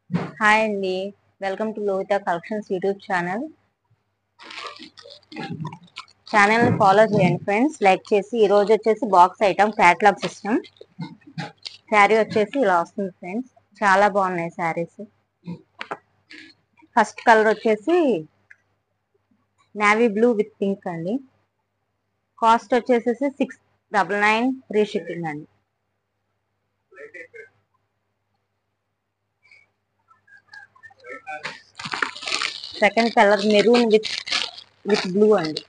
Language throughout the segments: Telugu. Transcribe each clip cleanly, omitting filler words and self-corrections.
హాయ్ అండి, welcome to Lohitha collections YouTube channel. ఛానల్ని ఫాలో చేయండి ఫ్రెండ్స్, లైక్ చేసి. ఈ రోజు వచ్చేసి box item catalogue system. Sari వచ్చేసి ఇలా వస్తుంది ఫ్రెండ్స్, చాలా బాగున్నాయి శారీస్. ఫస్ట్ కలర్ వచ్చేసి నేవీ బ్లూ విత్ పింక్ అండి. కాస్ట్ వచ్చేసి 699 ఫ్రీ షిప్పింగ్ అండి. Second colour maroon with blue అండి.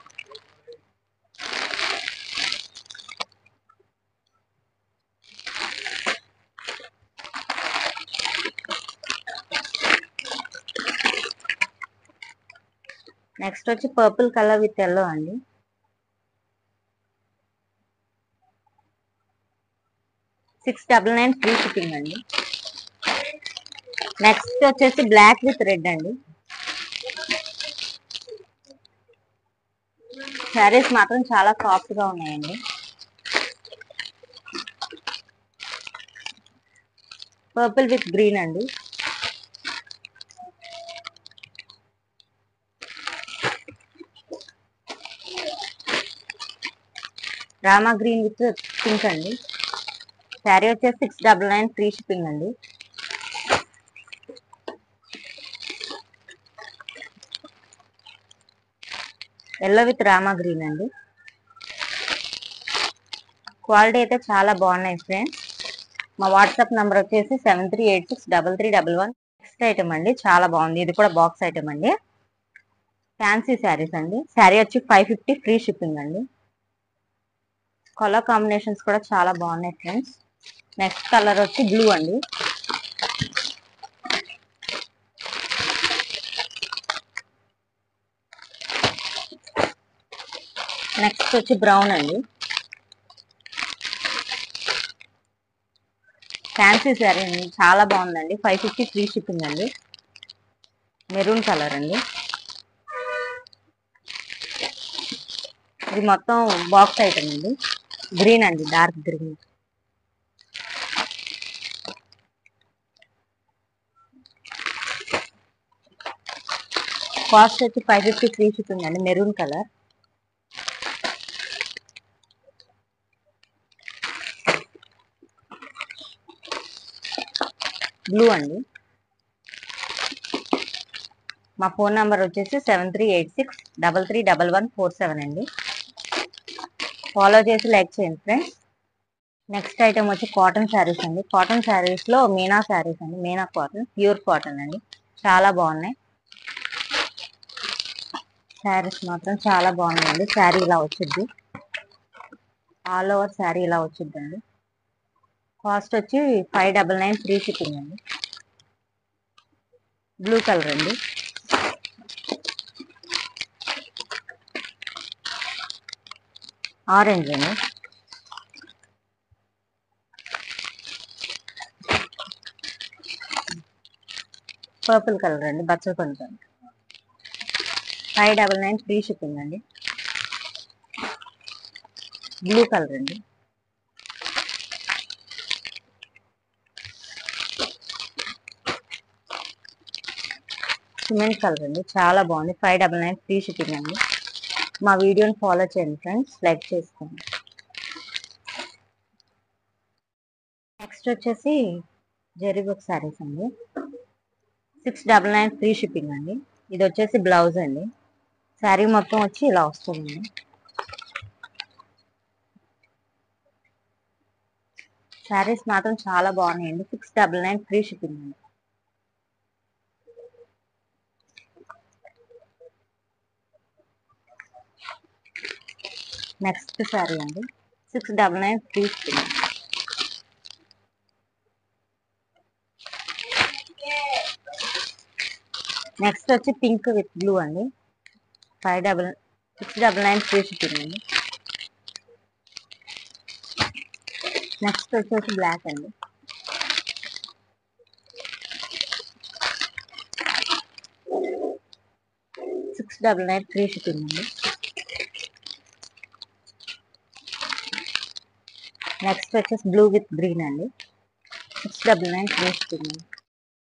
నెక్స్ట్ వచ్చి పర్పుల్ కలర్ విత్ ఎల్లో అండి. $699 ఫ్రీ షిప్పింగ్ అండి. నెక్స్ట్ వచ్చేసి బ్లాక్ విత్ రెడ్ అండి. శారీస్ మాత్రం చాలా సాఫ్ట్ గా ఉన్నాయండి. పర్పుల్ విత్ గ్రీన్ అండి. రామా గ్రీన్ విత్ పింక్ అండి. శారీ వచ్చేసి 699 ఫ్రీ షిప్పింగ్ అండి. ఎల్లో విత్ రామా గ్రీన్ అండి. క్వాలిటీ అయితే చాలా బాగున్నాయి ఫ్రెండ్స్. మా వాట్సాప్ నంబర్ వచ్చేసి 73863311. నెక్స్ట్ ఐటమ్ అండి, చాలా బాగుంది. ఇది కూడా బాక్స్ ఐటమ్ అండి. ఫ్యాన్సీ శారీస్ అండి. శారీ వచ్చి 550 ఫ్రీ షిప్పింగ్ అండి. కలర్ కాంబినేషన్స్ కూడా చాలా బాగున్నాయి ఫ్రెండ్స్. నెక్స్ట్ కలర్ వచ్చి బ్లూ అండి. నెక్స్ట్ వచ్చి బ్రౌన్ అండి. ఫ్యాన్సీ శారీ అండి, చాలా బాగుందండి. 550 ఫ్రీ షిప్పింగ్ అండి. మెరూన్ కలర్ అండి. ఇది మొత్తం బాక్స్ ఐటమ్ అండి. గ్రీన్ అండి, డార్క్ గ్రీన్. కాస్ట్ వచ్చి 550 ఫ్రీ షిప్పింగ్ అండి. Maroon colour. బ్లూ అండి. మా ఫోన్ నంబర్ వచ్చేసి 7386331147 అండి. ఫాలో చేసి లైక్ చేయండి ఫ్రెండ్స్. నెక్స్ట్ ఐటమ్ వచ్చి కాటన్ శారీస్ అండి. కాటన్ శారీస్ లో మీనా శారీస్ అండి. మీనా కాటన్, ప్యూర్ కాటన్ అండి. చాలా బాగున్నాయి శారీస్ మాత్రం, చాలా బాగున్నాయండి. శారీ ఇలా వచ్చింది, ఆల్ ఓవర్ శారీ ఇలా వచ్చిందండి. కాస్ట్ వచ్చి 599 ఫ్రీ షిప్పింగ్ అండి. బ్లూ కలర్ అండి. ఆరెంజ్ అండి. పర్పుల్ కలర్ అండి, బచ్చల పండు. 599 ఫ్రీ షిప్పింగ్ అండి. బ్లూ కలర్ అండి. సిమెంట్ కలర్ అండి, చాలా బాగుంది. 599 ఫ్రీ షిప్పింగ్ అండి. మా వీడియోని ఫాలో చేయండి ఫ్రెండ్స్, లైక్ చేసుకోండి. నెక్స్ట్ వచ్చేసి జరీబుక్ శారీస్ అండి. 699 ఫ్రీ షిప్పింగ్ అండి. ఇది వచ్చేసి బ్లౌజ్ అండి. శారీ మొత్తం వచ్చి ఇలా వస్తుంది. శారీస్ మాత్రం చాలా బాగున్నాయండి. 699 ఫ్రీ షిప్పింగ్ అండి. నెక్స్ట్ శారీ అండి, 699 ఫ్రీ షిప్పింగ్. నెక్స్ట్ వచ్చి పింక్ విత్ బ్లూ అండి. 699 ఫ్రీ షిప్పింగ్ అండి. నెక్స్ట్ వచ్చేసి బ్లాక్ అండి. 699 ఫ్రీ షిప్పింగ్ అండి. నెక్స్ట్ వచ్చేసి బ్లూ విత్ గ్రీన్ అండి. 699 ఫ్రీ షిప్పింగ్ అండి.